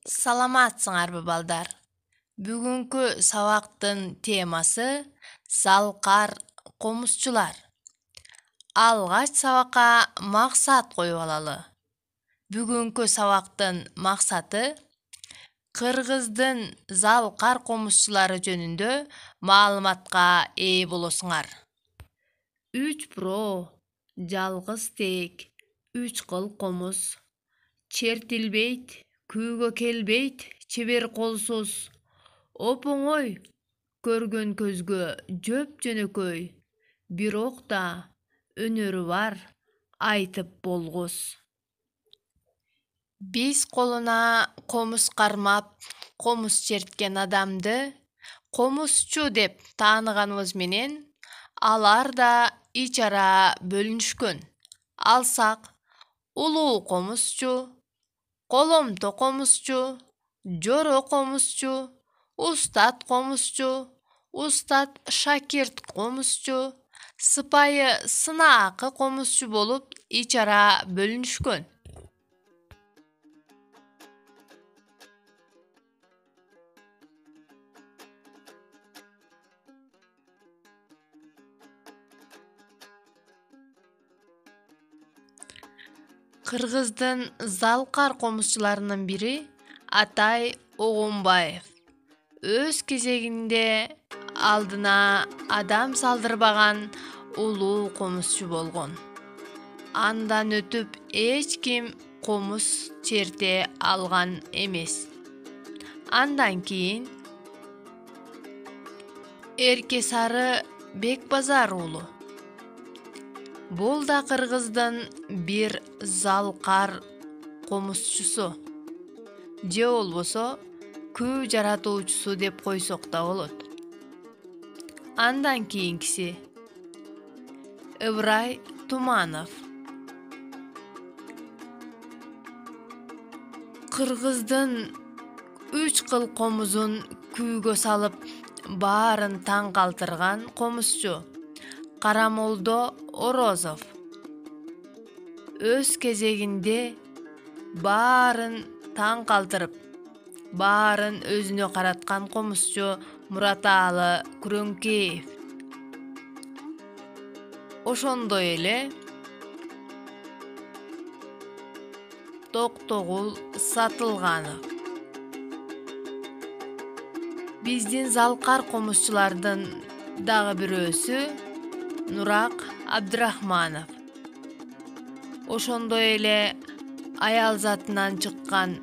Саламатсыңарбы балдар? Бүгүнкү сабактын темасы залкар комузчулар. Алгач сабакка максат коюп алалы. Бүгүнкү сабактын максаты Кыргыздын залкар комузчулары жөнүндө маалыматка ээ болосуңар. 3 про, жалгыз тек, 3 кыл комуз, чертилбейт, күүгө келбейт, чебер колсуз, оп-оңой, көргөн көзгө жөп жөнөкөй, бирок да өнөрү бар, айтып болгус. Биз колуна комуз кармап, комуз черткен адамды комузчу деп тааныганыбыз менен, алар да ич ара бөлүнүшкөн. Алсак, улуу комузчу, коломто комузчу, жоро комузчу, устат комузчу, устат шакирт комузчу, сыпайы сынаакы комузчу болуп ич ара бөлүнүшкөн. Кыргыздын залкар комузчуларынын бири Атай Огонбаев. Өз кезегинде алдына адам салдырбаган улуу комузчу болгон. Андан өтүп эч ким комуз черте алган эмес. Андан кийин Эркесары Бекбазар уулу. Бул да Кыргыздын бир залкар комузчусу. Же болбосо күү жаратуучусу деп койсок да болот. Андан кийинкиси Ыбрай Туманов. Кыргыздын 3 кыл комузун күүгө салып, баарын таң калтырган комузчу Карамолдо Орозов. Өз кезегинде баарын таң калтырып, баарын өзүнө караткан комузчу Мураталы Күрөңкеев. Ошондой эле Токтогул Сатылганов. Биздин залкар комузчулардын дагы бирөөсү Нурак Абдрахманов. Ошондой эле аял затынан чыккан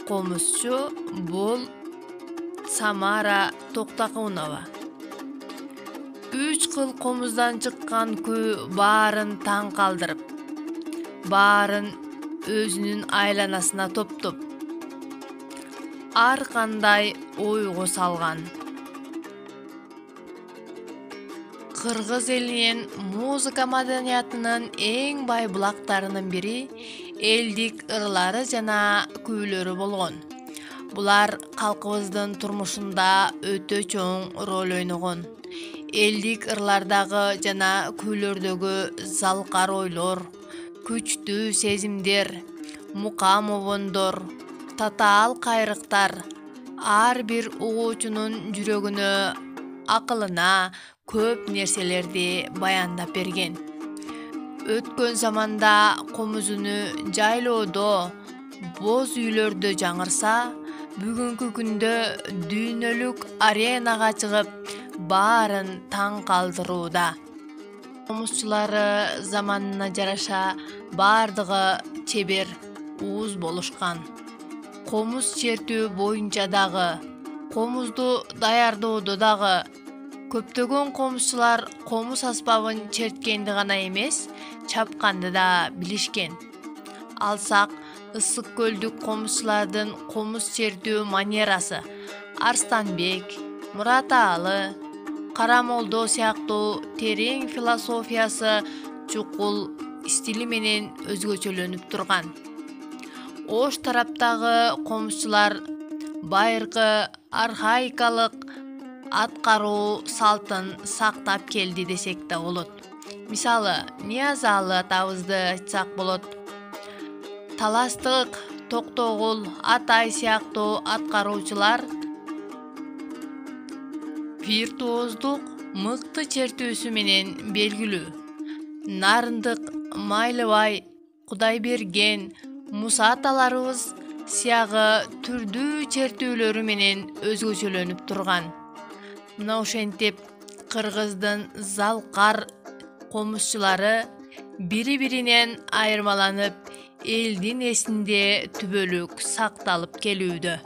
комузчу бул Самара Токтакунова. 3 кыл комуздан чыккан күү баарын таң калтырып, баарын өзүнүн айланасына топтоп, ар кандай ойго салган. Кыргыз элинин музыка маданиятынын эң бай булактарынын бири элдик ырлары жана күүлөрү болгон. Булар калкыбыздын турмушунда өтө чоң роль ойногон. Элдик ырлардагы жана күүлөрдөгү залкар ойлор, күчтүү сезимдер, мукам обондор, татаал кайрыктар ар бир угуучунун жүрөгүнө, акылына көп нерселерди баяндап берген. Өткөн заманда комузуну жайлоодо, боз үйлөрдө жаңырса, бүгүнкү күндө дүйнөлүк аренага чыгып, баарын таң калтырууда. Комузчулары заманына жараша бардыгы чебер, ууз болушкан. Комуз чертүү боюнча дагы, комузду даярдоодо дагы көптөгөн комузчулар комуз аспабын черткенди гана эмес, чапканды да билишкен. Алсак, ысык көлдүк комузчулардын комуз чертүү манерасы Арстанбек, Мураталы, Карамолдо сыяктуу терең философиясы чукул стили менен өзгөчөлөнүп турган. Ош тараптагы комузчулар байыркы архаикалык аткаруу салтын сактап келди десек да болот. Мисалы, Ниязалы атабызды айтсак болот. Таластык Токтогул, Атай сыяктуу аткаруучулар виртуоздук мыкты чертүүсү менен белгилүү. Нарындык, Майлыбай, Кудайберген, Муса аталарыбыз сыягы түрдүү чертүүлөрү менен өзгөчөлөнүп турган. Мына ошентип Кыргыздын залкар комузчулары бири-биринен айырмаланып, элдин эсинде түбөлүк сакталып келүүдө.